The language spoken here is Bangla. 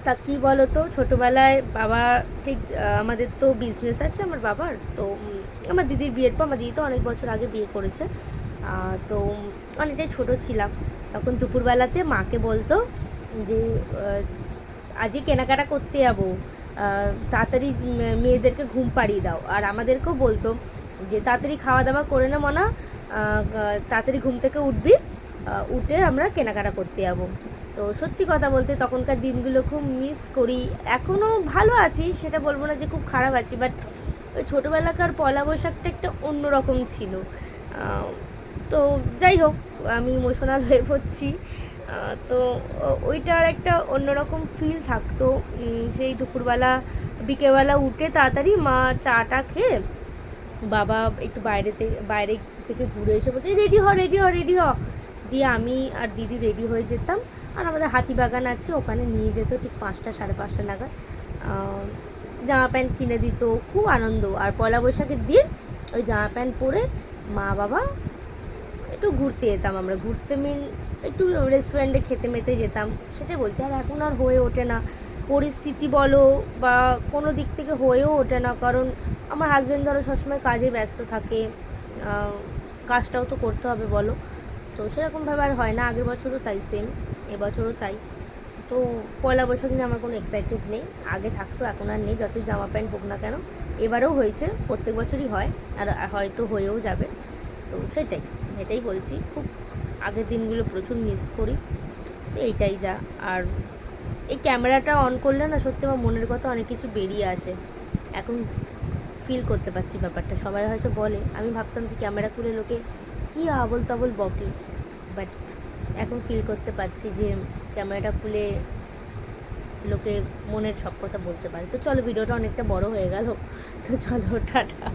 তা কী বলো তো, ছোটোবেলায় বাবা ঠিক আমাদের তো বিজনেস আছে আমার বাবার, তো আমার দিদির বিয়ের পর, আমার দিদি তো অনেক বছর আগে বিয়ে করেছে, তো অনেকটাই ছোট ছিলাম। তখন দুপুরবেলাতে মাকে বলতো যে আজকে কেনাকাটা করতে যাবো, তাড়াতাড়ি মেয়েদেরকে ঘুম পাড়িয়ে দাও। আর আমাদেরকেও বলতো যে তাড়াতাড়ি খাওয়া দাওয়া করে না মনা, তাড়াতাড়ি ঘুম থেকে উঠবি, উঠে আমরা কেনাকাটা করতে যাবো। তো সত্যি কথা বলতে তখনকার দিনগুলো খুব মিস করি। এখনও ভালো আছি, সেটা বলবো না যে খুব খারাপ আছি, বাট ওই ছোটোবেলাকার পয়লা বৈশাখটা একটা অন্যরকম ছিল। তো যাই হোক, আমি ইমোশনাল হয়ে পড়ছি। তো ওইটার একটা অন্যরকম ফিল থাকতো। সেই দুপুরবেলা বিকেলবেলা উঠে তাড়াতাড়ি মা চাটা খেয়ে, বাবা একটু বাইরে থেকে ঘুরে এসে বলতে রেডি হ রেডি হ রেডি হ, দিয়ে আমি আর দিদি রেডি হয়ে যেতাম। আর আমাদের হাতিবাগান আছে, ওখানে নিয়ে যেত ঠিক 5টা 5:30 নাগাদ, জামা প্যান্ট কিনে দিত, খুব আনন্দ। আর পয়লা বৈশাখের দিন ওই জামা প্যান্ট পরে মা বাবা একটু ঘুরতে যেতাম। আমরা ঘুরতে একটু রেস্টুরেন্টে খেতে মেতে যেতাম, সেটাই বলছি। আর এখন আর হয়ে ওঠে না, পরিস্থিতি বলো বা কোনো দিক থেকে হয়েও ওঠে না, কারণ আমার হাজব্যান্ড ধরো সবসময় কাজে ব্যস্ত থাকে, কাজটাও তো করতে হবে বলো, তো সেরকমভাবে আর হয় না। আগের বছরও তাই, সেম এবছরও তাই। তো পয়লা বৈশাখ নিয়ে আমার কোনো এক্সাইটেড নেই, আগে থাকতো এখন আর নেই, যতই জামা প্যান্ট হোক না কেন। এবারেও হয়েছে, প্রত্যেক বছরই হয়, আর হয়তো হয়েও যাবে। তো এটাই বলছি, খুব আগের দিনগুলো প্রচুর মিস করি। তো এইটাই যা। আর এই ক্যামেরাটা অন করলে না সত্যি আমার মনের কথা অনেক কিছু বেরিয়ে আসে। এখন ফিল করতে পারছি ব্যাপারটা। সবাই হয়তো বলে, আমি ভাবতাম যে ক্যামেরা খুলে লোকে কী আবল তাবল বকে, বাট এখন ফিল করতে পারছি যে ক্যামেরাটা খুলে লোকে মনের সব কথা বলতে পারে। তো চলো, ভিডিওটা অনেকটা বড় হয়ে গেল, তো চলো টাটা।